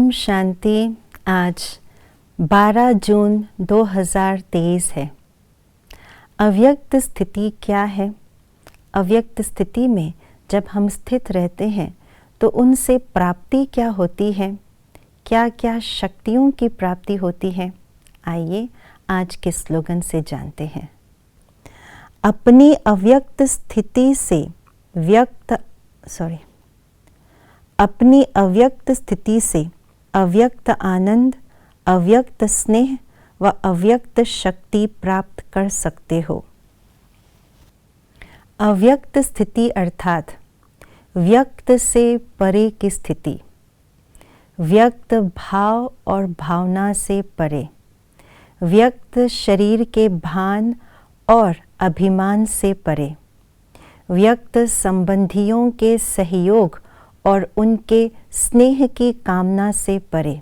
ओम शांति। आज 12 जून 2023 है। अव्यक्त स्थिति क्या है? अव्यक्त स्थिति में जब हम स्थित रहते हैं तो उनसे प्राप्ति क्या होती है? क्या क्या शक्तियों की प्राप्ति होती है? आइए आज के स्लोगन से जानते हैं। अपनी अव्यक्त स्थिति से अपनी अव्यक्त स्थिति से अव्यक्त आनंद, अव्यक्त स्नेह व अव्यक्त शक्ति प्राप्त कर सकते हो। अव्यक्त स्थिति अर्थात व्यक्त से परे की स्थिति, व्यक्त भाव और भावना से परे, व्यक्त शरीर के भान और अभिमान से परे, व्यक्त संबंधियों के सहयोग और उनके स्नेह की कामना से परे,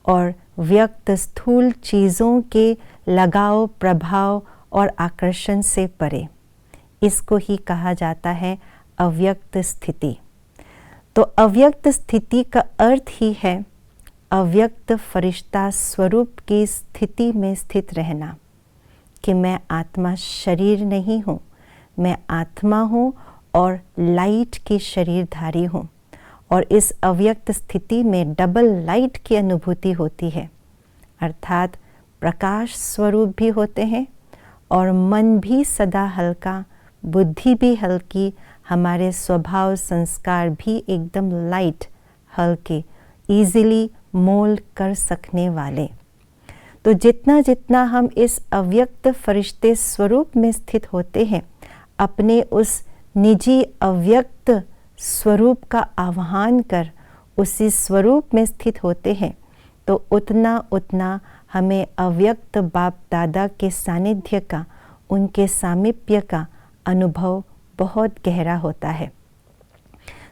और व्यक्त स्थूल चीज़ों के लगाव, प्रभाव और आकर्षण से परे। इसको ही कहा जाता है अव्यक्त स्थिति। तो अव्यक्त स्थिति का अर्थ ही है अव्यक्त फरिश्ता स्वरूप की स्थिति में स्थित रहना, कि मैं आत्मा शरीर नहीं हूँ, मैं आत्मा हूँ और लाइट की शरीरधारी हूँ। और इस अव्यक्त स्थिति में डबल लाइट की अनुभूति होती है, अर्थात प्रकाश स्वरूप भी होते हैं और मन भी सदा हल्का, बुद्धि भी हल्की, हमारे स्वभाव संस्कार भी एकदम लाइट, हल्के, इजीली मोल्ड कर सकने वाले। तो जितना जितना हम इस अव्यक्त फरिश्ते स्वरूप में स्थित होते हैं, अपने उस निजी अव्यक्त स्वरूप का आह्वान कर उसी स्वरूप में स्थित होते हैं, तो उतना उतना हमें अव्यक्त बाप दादा के सानिध्य का, उनके सामीप्य का अनुभव बहुत गहरा होता है।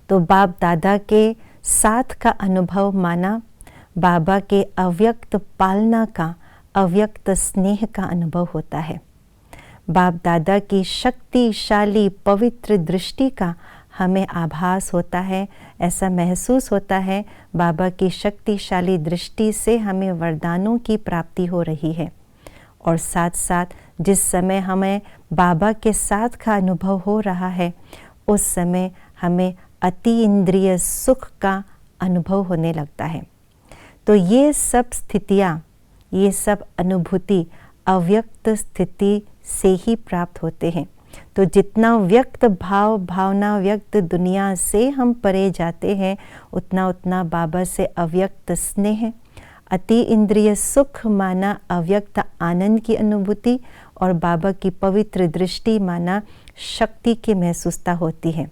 तो बाप दादा के साथ का अनुभव माना बाबा के अव्यक्त पालना का, अव्यक्त स्नेह का अनुभव होता है। बाप दादा की शक्तिशाली पवित्र दृष्टि का हमें आभास होता है, ऐसा महसूस होता है बाबा की शक्तिशाली दृष्टि से हमें वरदानों की प्राप्ति हो रही है। और साथ साथ जिस समय हमें बाबा के साथ का अनुभव हो रहा है, उस समय हमें अति इंद्रिय सुख का अनुभव होने लगता है। तो ये सब स्थितियाँ, ये सब अनुभूति अव्यक्त स्थिति से ही प्राप्त होते हैं। तो जितना व्यक्त भाव, भावना, व्यक्त दुनिया से हम परे जाते हैं, उतना उतना बाबा से अव्यक्त स्नेह, अति इंद्रिय सुख माना अव्यक्त आनंद की अनुभूति, और बाबा की पवित्र दृष्टि माना शक्ति की महसूसता होती है।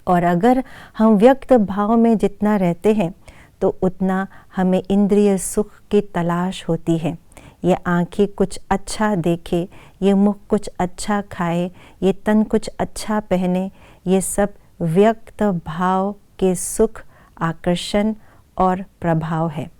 और अगर हम व्यक्त भाव में जितना रहते हैं, तो उतना हमें इंद्रिय सुख की तलाश होती है। ये आँखें कुछ अच्छा देखे, ये मुख कुछ अच्छा खाए, ये तन कुछ अच्छा पहने, ये सब व्यक्त भाव के सुख, आकर्षण और प्रभाव है।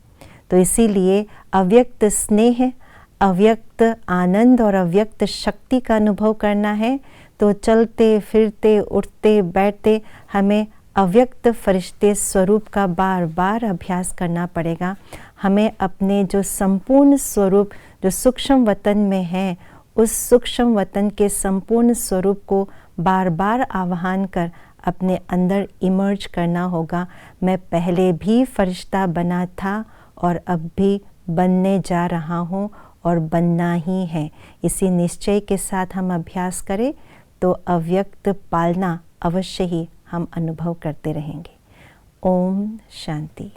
तो इसीलिए अव्यक्त स्नेह, अव्यक्त आनंद और अव्यक्त शक्ति का अनुभव करना है, तो चलते फिरते उठते बैठते हमें अव्यक्त फरिश्ते स्वरूप का बार बार अभ्यास करना पड़ेगा। हमें अपने जो संपूर्ण स्वरूप जो सूक्ष्म वतन में है, उस सूक्ष्म वतन के संपूर्ण स्वरूप को बार बार आह्वान कर अपने अंदर इमर्ज करना होगा। मैं पहले भी फरिश्ता बना था और अब भी बनने जा रहा हूँ और बनना ही है। इसी निश्चय के साथ हम अभ्यास करें तो अव्यक्त पालना अवश्य ही हम अनुभव करते रहेंगे। ओम शांति।